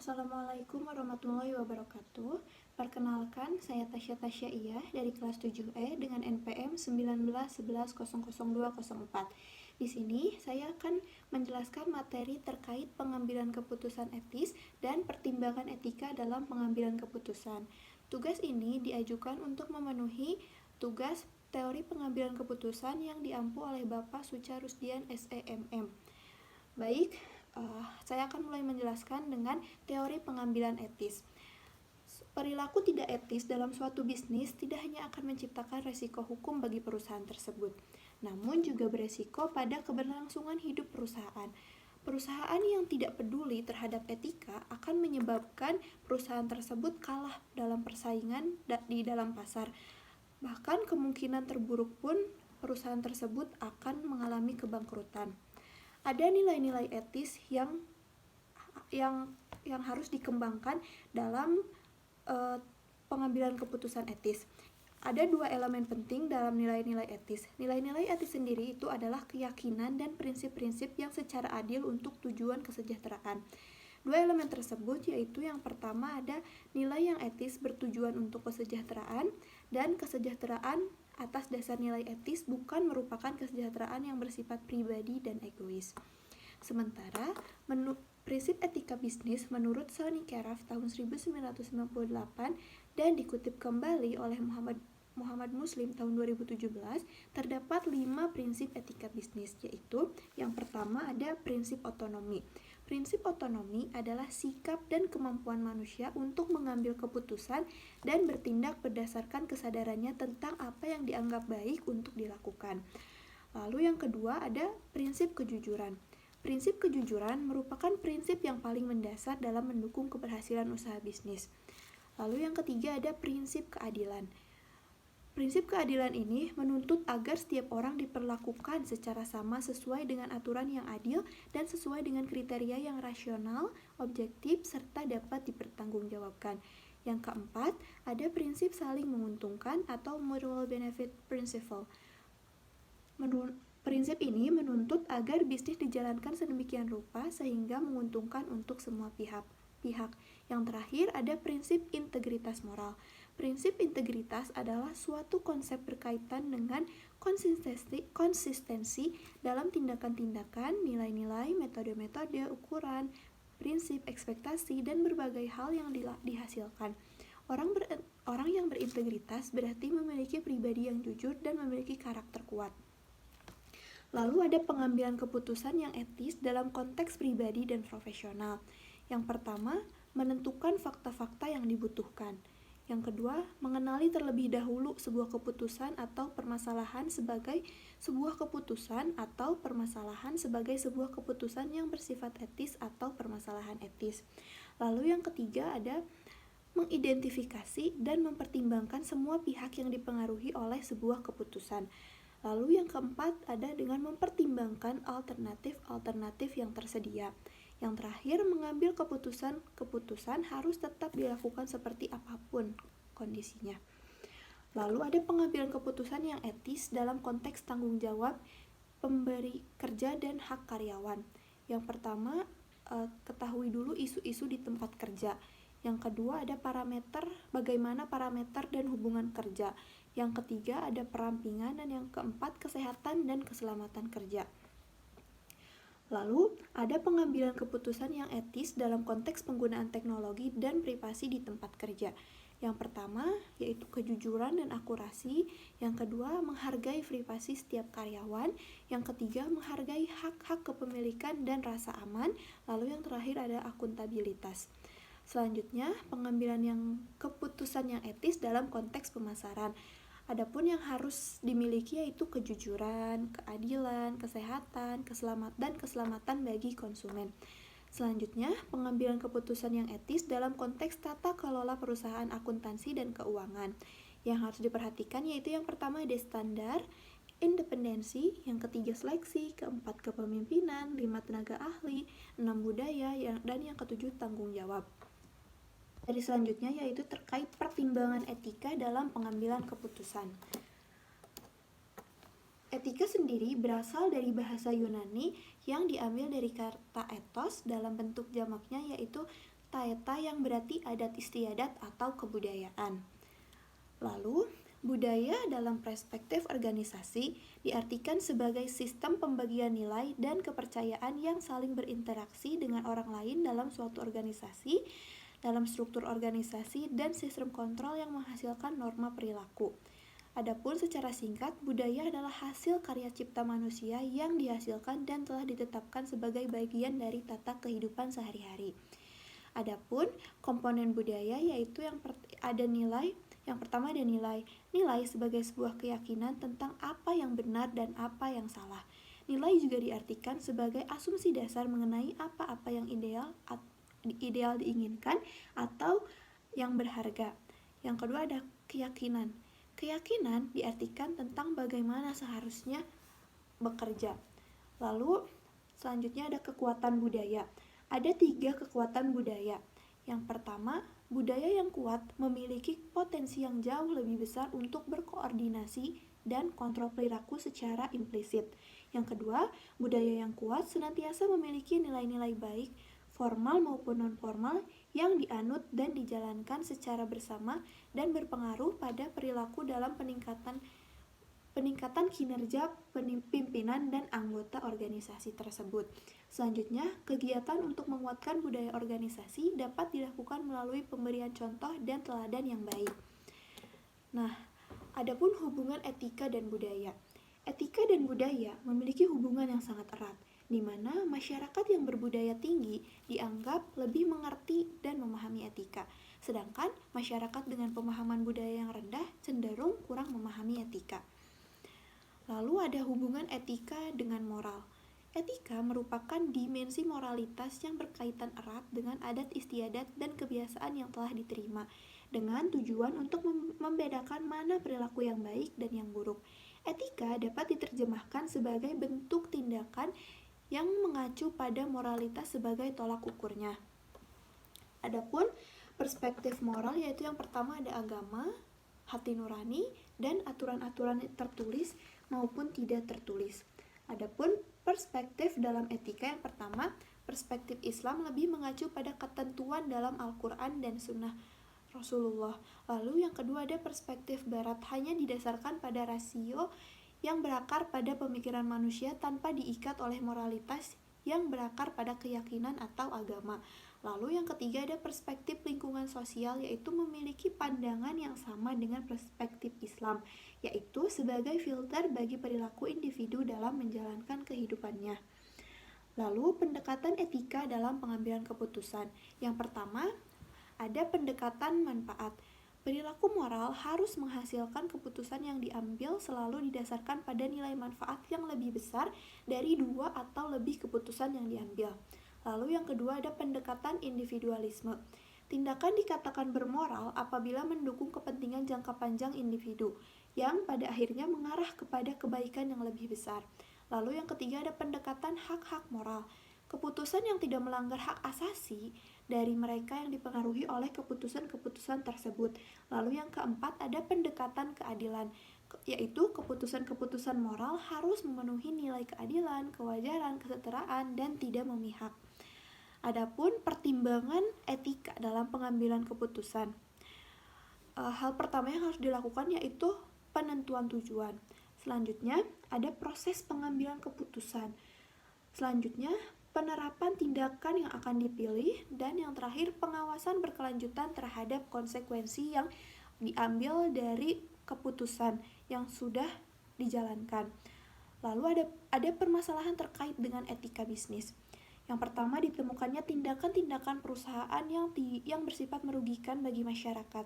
Assalamualaikum warahmatullahi wabarakatuh. Perkenalkan, saya Tasya Iyah dari kelas 7E dengan NPM 1911100204. Di sini saya akan menjelaskan materi terkait pengambilan keputusan etis dan pertimbangan etika dalam pengambilan keputusan. Tugas ini diajukan untuk memenuhi tugas teori pengambilan keputusan yang diampu oleh Bapak Suca Rusdian SEMM. Baik, saya akan mulai menjelaskan dengan teori pengambilan etis. Perilaku tidak etis dalam suatu bisnis tidak hanya akan menciptakan resiko hukum bagi perusahaan tersebut, namun juga beresiko pada keberlangsungan hidup perusahaan. Perusahaan yang tidak peduli terhadap etika akan menyebabkan perusahaan tersebut kalah dalam persaingan di dalam pasar. Bahkan kemungkinan terburuk pun perusahaan tersebut akan mengalami kebangkrutan. Ada nilai-nilai etis yang harus dikembangkan dalam pengambilan keputusan etis. Ada dua elemen penting dalam nilai-nilai etis. Nilai-nilai etis sendiri itu adalah keyakinan dan prinsip-prinsip yang secara adil untuk tujuan kesejahteraan. Dua elemen tersebut yaitu yang pertama ada nilai yang etis bertujuan untuk kesejahteraan, dan kesejahteraan atas dasar nilai etis bukan merupakan kesejahteraan yang bersifat pribadi dan egois. Sementara, prinsip etika bisnis menurut Sonny Karaf tahun 1998 dan dikutip kembali oleh Muhammad Muslim tahun 2017, terdapat 5 prinsip etika bisnis, yaitu yang pertama ada prinsip otonomi. Prinsip otonomi adalah sikap dan kemampuan manusia untuk mengambil keputusan dan bertindak berdasarkan kesadarannya tentang apa yang dianggap baik untuk dilakukan. Lalu yang kedua ada prinsip kejujuran. Prinsip kejujuran merupakan prinsip yang paling mendasar dalam mendukung keberhasilan usaha bisnis. Lalu yang ketiga ada prinsip keadilan. Prinsip keadilan ini menuntut agar setiap orang diperlakukan secara sama sesuai dengan aturan yang adil dan sesuai dengan kriteria yang rasional, objektif, serta dapat dipertanggungjawabkan. Yang keempat, ada prinsip saling menguntungkan atau mutual benefit principle. Prinsip ini menuntut agar bisnis dijalankan sedemikian rupa sehingga menguntungkan untuk semua pihak. Yang terakhir ada prinsip integritas moral. Prinsip integritas adalah suatu konsep berkaitan dengan konsistensi dalam tindakan-tindakan, nilai-nilai, metode-metode, ukuran, prinsip, ekspektasi, dan berbagai hal yang dihasilkan. Orang yang berintegritas berarti memiliki pribadi yang jujur dan memiliki karakter kuat. Lalu ada pengambilan keputusan yang etis dalam konteks pribadi dan profesional. Yang pertama, menentukan fakta-fakta yang dibutuhkan. Yang kedua, mengenali terlebih dahulu sebuah keputusan atau permasalahan sebagai sebuah keputusan atau permasalahan sebagai sebuah keputusan yang bersifat etis atau permasalahan etis. Lalu yang ketiga ada mengidentifikasi dan mempertimbangkan semua pihak yang dipengaruhi oleh sebuah keputusan. Lalu yang keempat ada dengan mempertimbangkan alternatif-alternatif yang tersedia. Yang terakhir, mengambil keputusan harus tetap dilakukan seperti apapun kondisinya. Lalu ada pengambilan keputusan yang etis dalam konteks tanggung jawab pemberi kerja dan hak karyawan. Yang pertama, ketahui dulu isu-isu di tempat kerja. Yang kedua ada bagaimana parameter dan hubungan kerja. Yang ketiga ada perampingan, dan yang keempat kesehatan dan keselamatan kerja. Lalu, ada pengambilan keputusan yang etis dalam konteks penggunaan teknologi dan privasi di tempat kerja. Yang pertama, yaitu kejujuran dan akurasi. Yang kedua, menghargai privasi setiap karyawan. Yang ketiga, menghargai hak-hak kepemilikan dan rasa aman. Lalu yang terakhir ada akuntabilitas. Selanjutnya, pengambilan keputusan yang etis dalam konteks pemasaran. Adapun yang harus dimiliki yaitu kejujuran, keadilan, kesehatan, keselamatan bagi konsumen. Selanjutnya, pengambilan keputusan yang etis dalam konteks tata kelola perusahaan, akuntansi, dan keuangan. Yang harus diperhatikan yaitu yang pertama ada standar, independensi, yang ketiga seleksi, keempat kepemimpinan, 5 tenaga ahli, 6 budaya, dan yang ketujuh tanggung jawab. Dari selanjutnya yaitu terkait pertimbangan etika dalam pengambilan keputusan. Etika sendiri berasal dari bahasa Yunani yang diambil dari kata ethos dalam bentuk jamaknya yaitu taeta yang berarti adat istiadat atau kebudayaan. Lalu, budaya dalam perspektif organisasi diartikan sebagai sistem pembagian nilai dan kepercayaan yang saling berinteraksi dengan orang lain dalam suatu organisasi, dalam struktur organisasi, dan sistem kontrol yang menghasilkan norma perilaku. Adapun secara singkat, budaya adalah hasil karya cipta manusia yang dihasilkan dan telah ditetapkan sebagai bagian dari tata kehidupan sehari-hari. Adapun komponen budaya yaitu ada nilai. Yang pertama ada nilai. Nilai sebagai sebuah keyakinan tentang apa yang benar dan apa yang salah. Nilai juga diartikan sebagai asumsi dasar mengenai apa-apa yang ideal diinginkan atau yang berharga. Yang kedua ada keyakinan. Keyakinan diartikan tentang bagaimana seharusnya bekerja. Lalu selanjutnya ada kekuatan budaya. Ada 3 kekuatan budaya. Yang pertama, budaya yang kuat memiliki potensi yang jauh lebih besar untuk berkoordinasi dan kontrol perilaku secara implisit. Yang kedua, budaya yang kuat senantiasa memiliki nilai-nilai baik, formal maupun non-formal, yang dianut dan dijalankan secara bersama dan berpengaruh pada perilaku dalam peningkatan kinerja pimpinan dan anggota organisasi tersebut. Selanjutnya, kegiatan untuk menguatkan budaya organisasi dapat dilakukan melalui pemberian contoh dan teladan yang baik. Nah, adapun hubungan etika dan budaya. Etika dan budaya memiliki hubungan yang sangat erat, di mana masyarakat yang berbudaya tinggi dianggap lebih mengerti dan memahami etika, sedangkan masyarakat dengan pemahaman budaya yang rendah cenderung kurang memahami etika. Lalu ada hubungan etika dengan moral. Etika merupakan dimensi moralitas yang berkaitan erat dengan adat istiadat dan kebiasaan yang telah diterima, dengan tujuan untuk membedakan mana perilaku yang baik dan yang buruk. Etika dapat diterjemahkan sebagai bentuk tindakan yang mengacu pada moralitas sebagai tolak ukurnya. Adapun perspektif moral yaitu yang pertama ada agama, hati nurani, dan aturan-aturan tertulis maupun tidak tertulis. Adapun perspektif dalam etika yang pertama, perspektif Islam lebih mengacu pada ketentuan dalam Al-Quran dan Sunnah Rasulullah. Lalu yang kedua ada perspektif Barat, hanya didasarkan pada rasio yang berakar pada pemikiran manusia tanpa diikat oleh moralitas yang berakar pada keyakinan atau agama. Lalu yang ketiga ada perspektif lingkungan sosial, yaitu memiliki pandangan yang sama dengan perspektif Islam, yaitu sebagai filter bagi perilaku individu dalam menjalankan kehidupannya. Lalu pendekatan etika dalam pengambilan keputusan. Yang pertama, ada pendekatan manfaat. Perilaku moral harus menghasilkan keputusan yang diambil selalu didasarkan pada nilai manfaat yang lebih besar dari 2 atau lebih keputusan yang diambil. Lalu yang kedua ada pendekatan individualisme. Tindakan dikatakan bermoral apabila mendukung kepentingan jangka panjang individu, yang pada akhirnya mengarah kepada kebaikan yang lebih besar. Lalu yang ketiga ada pendekatan hak-hak moral. Keputusan yang tidak melanggar hak asasi dari mereka yang dipengaruhi oleh keputusan-keputusan tersebut. Lalu yang keempat ada pendekatan keadilan, yaitu keputusan-keputusan moral harus memenuhi nilai keadilan, kewajaran, kesetaraan, dan tidak memihak. Adapun pertimbangan etika dalam pengambilan keputusan. Hal pertama yang harus dilakukan yaitu penentuan tujuan. Selanjutnya ada proses pengambilan keputusan. Selanjutnya penerapan tindakan yang akan dipilih, dan yang terakhir pengawasan berkelanjutan terhadap konsekuensi yang diambil dari keputusan yang sudah dijalankan. Lalu ada permasalahan terkait dengan etika bisnis. Yang pertama, ditemukannya tindakan-tindakan perusahaan yang bersifat merugikan bagi masyarakat.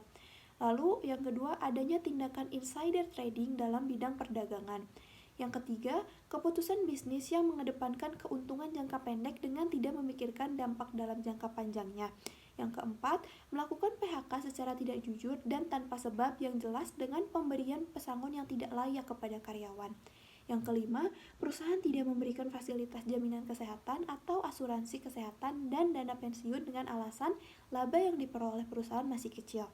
Lalu yang kedua, adanya tindakan insider trading dalam bidang perdagangan. Yang ketiga, keputusan bisnis yang mengedepankan keuntungan jangka pendek dengan tidak memikirkan dampak dalam jangka panjangnya. Yang keempat, melakukan PHK secara tidak jujur dan tanpa sebab yang jelas dengan pemberian pesangon yang tidak layak kepada karyawan. Yang kelima, perusahaan tidak memberikan fasilitas jaminan kesehatan atau asuransi kesehatan dan dana pensiun dengan alasan laba yang diperoleh perusahaan masih kecil.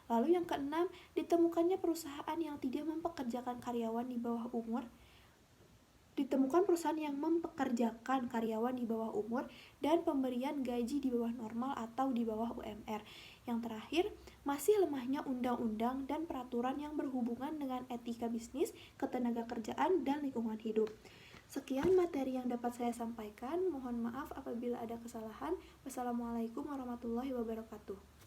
Lalu yang keenam, ditemukannya perusahaan yang tidak mempekerjakan karyawan di bawah umur ditemukan perusahaan yang mempekerjakan karyawan di bawah umur dan pemberian gaji di bawah normal atau di bawah UMR. Yang terakhir, masih lemahnya undang-undang dan peraturan yang berhubungan dengan etika bisnis, ketenagakerjaan, dan lingkungan hidup. Sekian materi yang dapat saya sampaikan. Mohon maaf apabila ada kesalahan. Wassalamualaikum warahmatullahi wabarakatuh.